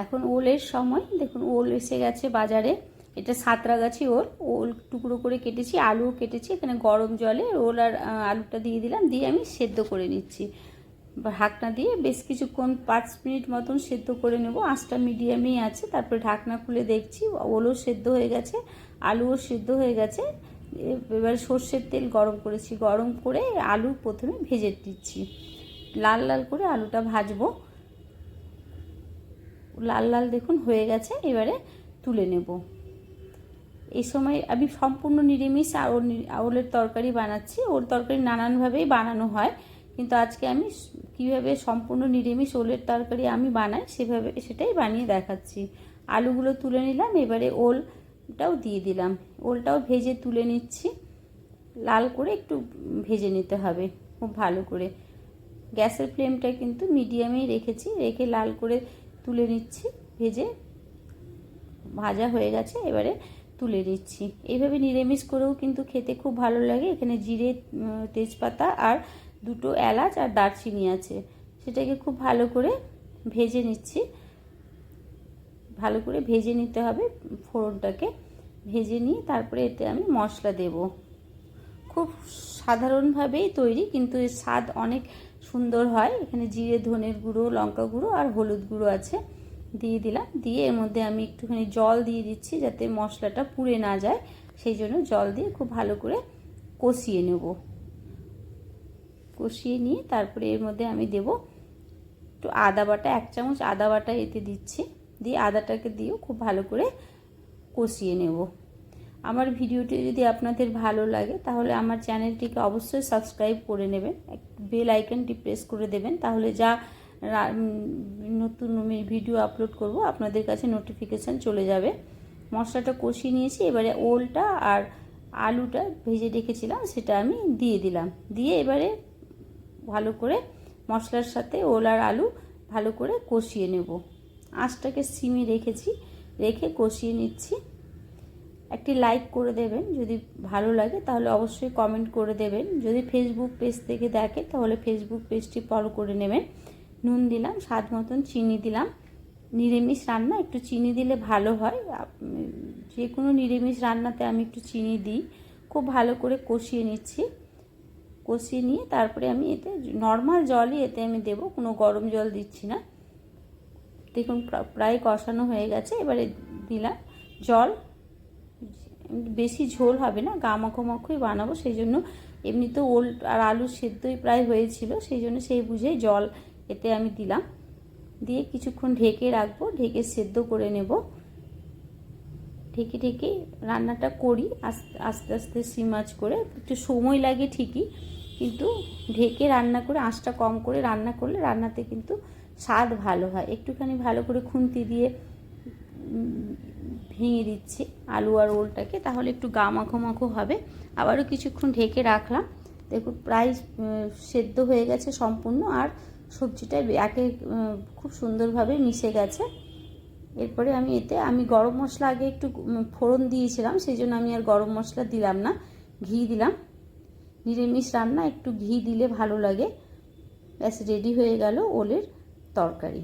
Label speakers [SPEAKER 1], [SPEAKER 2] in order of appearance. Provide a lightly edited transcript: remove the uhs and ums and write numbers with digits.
[SPEAKER 1] এখন ওলের সময়। দেখুন ওল এসে গেছে বাজারে। এটা সাঁতরাগাছি ওল। ওল টুকরো করে কেটেছি, আলুও কেটেছি। এখানে গরম জলে ওল আর আলুটা দিয়ে দিলাম, দিয়ে আমি সেদ্ধ করে নিচ্ছি ঢাকনা দিয়ে। বেশ কিছুক্ষণ 5 মিনিট মতন সেদ্ধ করে নেব, আঁচটা মিডিয়ামেই আছে। তারপরে ঢাকনা খুলে দেখছি ওলও সেদ্ধ হয়ে গেছে, আলুও সেদ্ধ হয়ে গেছে। এবারে সর্ষের তেল গরম করেছি, গরম করে আলু প্রথমে ভেজে দিচ্ছি। লাল লাল করে আলুটা ভাজবো। লাল লাল দেখুন হয়ে গেছে, এবারে তুলে নেব। এই সময় আমি সম্পূর্ণ নিরামিষ ওলের তরকারি বানাচ্ছি। ওর তরকারি নানানভাবেই বানানো হয়, কিন্তু আজকে আমি কীভাবে সম্পূর্ণ নিরামিষ ওলের তরকারি আমি বানাই সেটাই বানিয়ে দেখাচ্ছি। আলুগুলো তুলে নিলাম, এবারে ওলটাও দিয়ে দিলাম। ওলটাও ভেজে তুলে নিচ্ছি। লাল করে একটু ভেজে নিতে হবে খুব ভালো করে। গ্যাসের ফ্লেমটা কিন্তু মিডিয়ামেই রেখেছি, রেখে লাল করে তুলে নিচ্ছি। ভেজে ভাজা হয়ে গেছে, এবারে তুলে নিচ্ছি। এইভাবে নিরামিষ করেও কিন্তু খেতে খুব ভালো লাগে। এখানে জিরে, তেজপাতা আর 2টো এলাচ আর দারচিনি আছে, সেটাকে খুব ভালো করে ভেজে নিচ্ছি। ভালো করে ভেজে নিতে হবে ফোড়নটাকে। ভেজে নিয়ে তারপরে এতে আমি মশলা দেব। খুব সাধারণভাবেই তৈরি, কিন্তু এর স্বাদ অনেক সুন্দর হয়। এখানে জিরে, ধনের গুঁড়ো, লঙ্কা গুঁড়ো আর হলুদ গুঁড়ো আছে, দিয়ে দিলাম। দিয়ে এর মধ্যে আমি একটুখানি জল দিয়ে দিচ্ছি যাতে মশলাটা পুড়ে না যায়, সেই জন্য জল দিয়ে খুব ভালো করে কষিয়ে নেব। কষিয়ে নিয়ে তারপরে এর মধ্যে আমি দেব একটু আদা বাটা, 1 চামচ আদা বাটা এতে দিচ্ছি। দিয়ে আদাটাকে দিয়েও খুব ভালো করে কষিয়ে নেব। আমার ভিডিওটি যদি আপনাদের ভালো লাগে তাহলে আমার চ্যানেলটিকে অবশ্যই সাবস্ক্রাইব করে নেবেন, বেল আইকনটি প্রেস করে দেবেন, তাহলে যা নতুন ভিডিও আপলোড করব আপনাদের কাছে নোটিফিকেশান চলে যাবে। মশলাটা কষিয়ে নিয়েছি, এবারে ওলটা আর আলুটা ভেজে রেখেছিলাম সেটা আমি দিয়ে দিলাম। দিয়ে এবারে ভালো করে মশলার সাথে ওল আর আলু ভালো করে কষিয়ে নেব। আঁচটাকে সিমে রেখেছি, রেখে কষিয়ে নিচ্ছি। একটি লাইক করে দেবেন যদি ভালো লাগে, তাহলে অবশ্যই কমেন্ট করে দেবেন। যদি ফেসবুক পেজ থেকে দেখে তাহলে ফেসবুক পেজটি ফলো করে নেবেন। নুন দিলাম, স্বাদ মতন চিনি দিলাম। নিরামিষ রান্না একটু চিনি দিলে ভালো হয়, যে কোনো নিরামিষ রান্নাতে আমি একটু চিনি দিই। খুব ভালো করে কষিয়ে নিচ্ছি। কষিয়ে নিয়ে তারপরে আমি এতে নর্মাল জলই এতে আমি দেব, কোনো গরম জল দিচ্ছি না। দেখুন প্রায় কষানো হয়ে গেছে, এবারে দিলাম জল। বেশি ঝোল হবে না, গামাখোমাখোই বানাবো, সেই জন্য এমনি তো ওল আর আলু সেদ্ধই প্রায় হয়েছিল, সেই জন্য সেই বুঝেই জল এতে আমি দিলাম। দিয়ে কিছুক্ষণ ঢেকে রাখবো, ঢেকে সেদ্ধ করে নেব। ঢেকে ঢেকে রান্নাটা করি আস্তে আস্তে সিম আঁচ করে। একটু সময় লাগে ঠিকই, কিন্তু ঢেকে রান্না করে আঁচটা কম করে রান্না করলে রান্নাতে কিন্তু স্বাদ ভালো হয়। একটুখানি ভালো করে খুন্তি দিয়ে ভেঙে দিচ্ছি আলু আর ওলটাকে, তাহলে একটু মাখো মাখো হবে। আবারও কিছুক্ষণ ঢেকে রাখলাম। দেখুন প্রায় সেদ্ধ হয়ে গেছে সম্পূর্ণ, আর সবজিটা খুব সুন্দরভাবে মিশে গেছে। এরপরে আমি গরম মশলা আগে একটু ফোড়ন দিয়েছিলাম, সেই জন্য আমি আর গরম মশলা দিলাম না, ঘি দিলাম। নিরামিষ রান্না একটু ঘি দিলে ভালো লাগে। ব্যাস রেডি হয়ে গেল ওলের তরকারি।